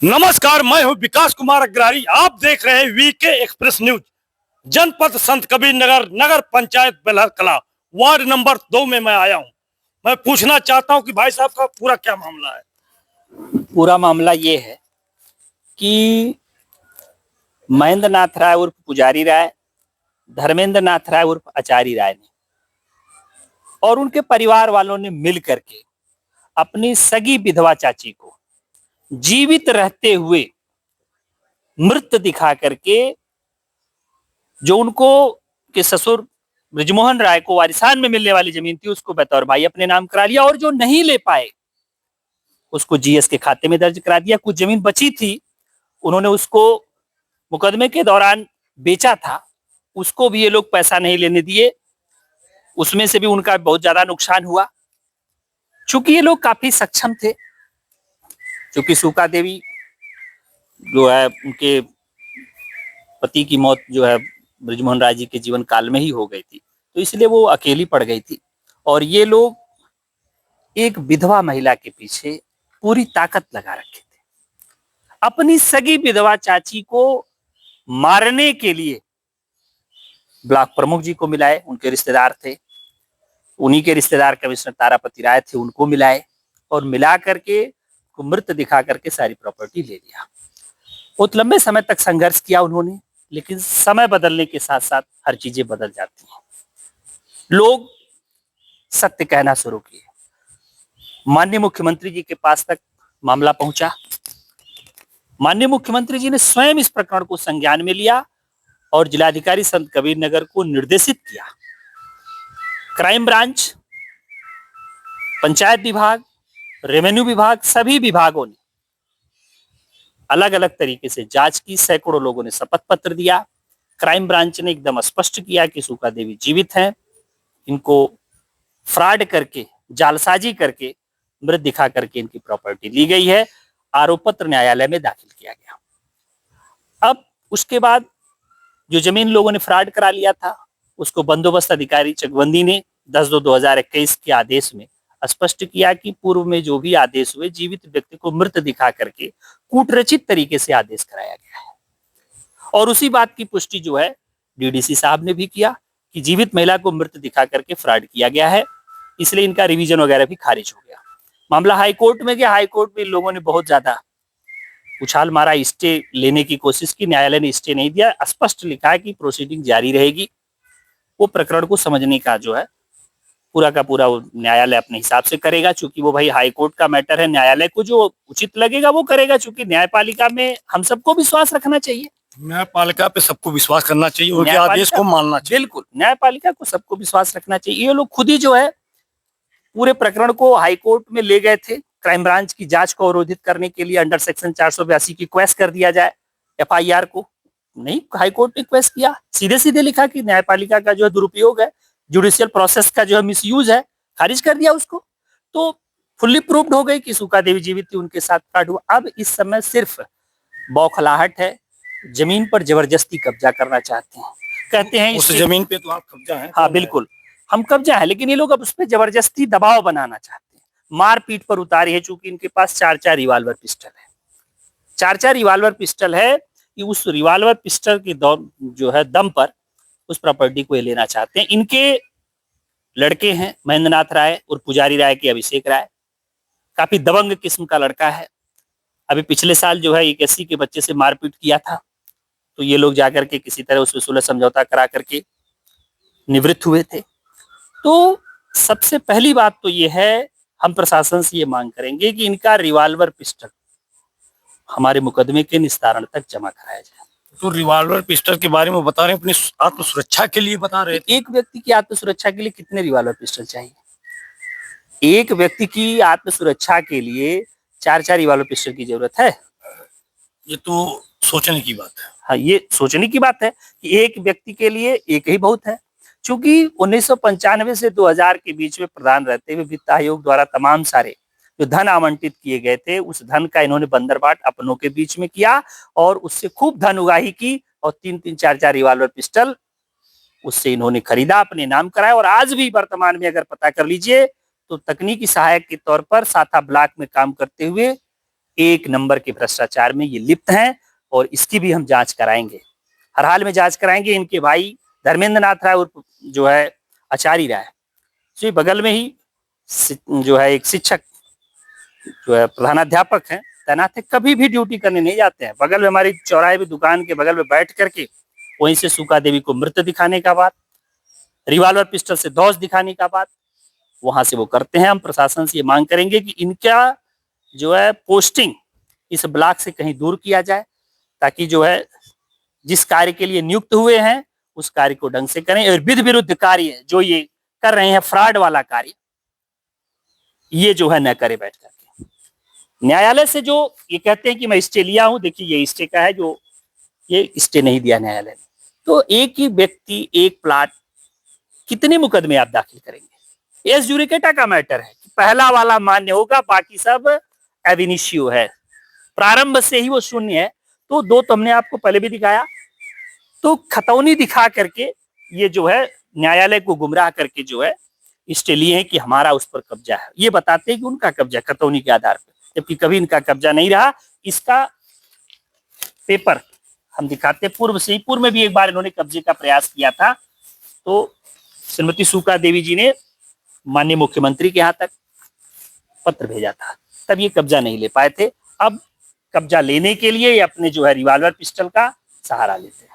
नमस्कार, मैं हूं विकास कुमार अग्रवाल। आप देख रहे हैं वीके एक्सप्रेस न्यूज। जनपद संत कबीर नगर, नगर पंचायत बेलहर कला, वार्ड नंबर 2 में मैं आया हूं। मैं पूछना चाहता हूं कि भाई साहब का पूरा क्या मामला है। पूरा मामला ये है कि महेंद्र नाथ राय उर्फ पुजारी राय, धर्मेंद्र नाथ राय उर्फ आचार्य राय ने और उनके परिवार वालों ने मिल करके अपनी सगी विधवा चाची को जीवित रहते हुए मृत दिखा करके, जो उनको के ससुर ब्रिजमोहन राय को वारिसान में मिलने वाली जमीन थी उसको बतौर भाई अपने नाम करा लिया, और जो नहीं ले पाए उसको जीएस के खाते में दर्ज करा दिया। कुछ जमीन बची थी, उन्होंने उसको मुकदमे के दौरान बेचा था, उसको भी ये लोग पैसा नहीं लेने दिए, उसमें से भी उनका बहुत ज्यादा नुकसान हुआ। चूंकि ये लोग काफी सक्षम थे, चूंकि सूका देवी जो है उनके पति की मौत जो है ब्रिजमोहन राय जी के जीवन काल में ही हो गई थी, तो इसलिए वो अकेली पड़ गई थी। और ये लोग एक विधवा महिला के पीछे पूरी ताकत लगा रखे थे। अपनी सगी विधवा चाची को मारने के लिए ब्लॉक प्रमुख जी को मिलाए, उनके रिश्तेदार थे, उन्हीं के रिश्तेदार कमिश्नर तारापति राय थे, उनको मिलाए और मिला करके मृत दिखा करके सारी प्रॉपर्टी ले लिया। बहुत लंबे समय तक संघर्ष किया उन्होंने, लेकिन समय बदलने के साथ साथ हर चीजें बदल जाती हैं। लोग सत्य कहना शुरू किए। माननीय मुख्यमंत्री जी के पास तक मामला पहुंचा। माननीय मुख्यमंत्री जी ने स्वयं इस प्रकरण को संज्ञान में लिया और जिलाधिकारी संत कबीर नगर को निर्देशित किया। क्राइम ब्रांच, पंचायत विभाग, रेवेन्यू विभाग, सभी विभागों ने अलग अलग तरीके से जांच की। सैकड़ों लोगों ने शपथ पत्र दिया। क्राइम ब्रांच ने एकदम स्पष्ट किया कि सूका देवी जीवित हैं, इनको फ्रॉड करके, जालसाजी करके, मृत दिखा करके इनकी प्रॉपर्टी ली गई है। आरोप पत्र न्यायालय में दाखिल किया गया। अब उसके बाद जो जमीन लोगों ने फ्रॉड करा लिया था, उसको बंदोबस्त अधिकारी चकबंदी ने 10/2/2021 के आदेश में स्पष्ट किया कि पूर्व में जो भी आदेश हुए, जीवित व्यक्ति को मृत दिखा करके कूटरचित तरीके से आदेश कराया गया है। और उसी बात की पुष्टि जो है डीडीसी साहब ने भी किया कि जीवित महिला को मृत दिखा करके फ्रॉड किया गया है, इसलिए इनका रिवीजन वगैरह भी खारिज हो गया। मामला हाई कोर्ट में गया। हाई कोर्ट में लोगों ने बहुत ज्यादा उछाल मारा, स्टे लेने की कोशिश की। न्यायालय ने स्टे नहीं दिया, स्पष्ट लिखा है कि प्रोसीडिंग जारी रहेगी। वो प्रकरण को समझने का जो है पूरा का पूरा न्यायालय अपने हिसाब से करेगा, चूंकि वो भाई हाई कोर्ट का मैटर है। न्यायालय को जो उचित लगेगा वो करेगा, चूंकि न्यायपालिका में हम सबको विश्वास रखना चाहिए। न्यायपालिका पे सबको विश्वास करना चाहिए, उनके आदेश को मानना चाहिए। बिल्कुल, न्यायपालिका को सबको विश्वास रखना चाहिए। ये लोग खुद ही जो है पूरे प्रकरण को हाई कोर्ट में ले गए थे। क्राइम ब्रांच की जांच को अवरोधित करने के लिए अंडर सेक्शन 482 की क्वेस्ट कर दिया जाए एफआईआर को। नहीं, हाई कोर्ट ने क्वेस्ट किया, सीधे सीधे लिखा कि न्यायपालिका का जो है दुरुपयोग है, जुडिशियल प्रोसेस का जो है मिसयूज है, खारिज कर दिया उसको। तो फुल्ली प्रूव्ड हो गई कि सूका देवी जीवित थी, उनके साथ फ्रॉड हुआ। अब इस समय सिर्फ बौखलाहट है, जमीन पर जबरदस्ती कब्जा करना चाहते हैं। कहते हैं उस जमीन पे तो आप कब्जा है। हाँ बिल्कुल, हम कब्जा है, लेकिन ये लोग अब उस पर जबरदस्ती दबाव बनाना चाहते हैं, मारपीट पर उतारे हैं। चूंकि इनके पास 4-4 रिवाल्वर पिस्टल है, 4-4 रिवाल्वर पिस्टल है, कि उस रिवाल्वर पिस्टल के जो है दम पर उस प्रॉपर्टी को लेना चाहते हैं। इनके लड़के हैं महेंद्र नाथ राय और पुजारी राय के अभिषेक राय, काफी दबंग किस्म का लड़का है। अभी पिछले साल जो है एक एससी के बच्चे से मारपीट किया था, तो ये लोग जाकर के किसी तरह उसमें सुलह समझौता करा करके निवृत्त हुए थे। तो सबसे पहली बात तो ये है, हम प्रशासन से ये मांग करेंगे कि इनका रिवाल्वर पिस्टल हमारे मुकदमे के निस्तारण तक जमा कराया जाए। तो रिवॉल्वर पिस्टल के बारे में बता रहे हैं, अपनी आत्म सुरक्षा के लिए बता रहे थे। एक व्यक्ति की आत्म सुरक्षा के लिए कितने रिवॉल्वर पिस्टल चाहिए? एक व्यक्ति की आत्म सुरक्षा के लिए 4-4 रिवॉल्वर पिस्टल की जरूरत है? ये तो सोचने की बात है। हाँ, ये सोचने की बात है कि एक व्यक्ति के लिए एक ही बहुत है। चूंकि 1995 से 2000 के बीच में प्रधान रहते हुए वित्त आयोग द्वारा तमाम सारे जो धन आवंटित किए गए थे, उस धन का इन्होंने बंदरबाट अपनों के बीच में किया और उससे खूब धन उगाही की, और 3-3, 4-4 रिवॉल्वर पिस्टल उससे इन्होंने खरीदा, अपने नाम कराया। और आज भी वर्तमान में अगर पता कर लीजिए तो तकनीकी सहायक के तौर पर साथा ब्लॉक में काम करते हुए एक नंबर के भ्रष्टाचार में ये लिप्त हैं और इसकी भी हम जांच कराएंगे, हर हाल में जांच कराएंगे। इनके भाई धर्मेंद्र नाथ राय उर्फ जो है आचार्य राय, जो बगल में ही जो है एक शिक्षक जो है प्रधानाध्यापक हैं तैनात है, कभी भी ड्यूटी करने नहीं जाते हैं। बगल में हमारी चौराहे पे दुकान के बगल में बैठ करके वहीं से सूखा देवी को मृत दिखाने का बात, रिवाल्वर पिस्टल से धौस दिखाने का बात वहां से वो करते हैं। हम प्रशासन से ये मांग करेंगे कि इनका जो है पोस्टिंग इस ब्लॉक से कहीं दूर किया जाए, ताकि जो है जिस कार्य के लिए नियुक्त हुए हैं उस कार्य को ढंग से करें, और विधि विरुद्ध कार्य जो ये कर रहे हैं, फ्रॉड वाला कार्य, ये जो है न करे बैठ करके। न्यायालय से जो ये कहते हैं कि मैं स्टे लिया हूं, देखिए ये स्टे का है, जो ये स्टे नहीं दिया न्यायालय ने। तो एक ही व्यक्ति एक प्लाट, कितने मुकदमे आप दाखिल करेंगे? एस जुडिकेटा का मैटर है कि पहला वाला मान्य होगा, बाकी सब एब इनिशियो है, प्रारंभ से ही वो शून्य है। तो दो तो हमने आपको पहले भी दिखाया, तो खतौनी दिखा करके ये जो है न्यायालय को गुमराह करके जो है स्टे लिए हैं कि हमारा उस पर कब्जा है। ये बताते हैं कि उनका कब्जा खतौनी के आधार पर, जबकि कभी इनका कब्जा नहीं रहा। इसका पेपर हम दिखाते हैं। पूर्व में भी एक बार इन्होंने कब्जे का प्रयास किया था, तो श्रीमती सूखा देवी जी ने माननीय मुख्यमंत्री के यहाँ तक पत्र भेजा था, तब ये कब्जा नहीं ले पाए थे। अब कब्जा लेने के लिए ये अपने जो है रिवाल्वर पिस्टल का सहारा लेते हैं।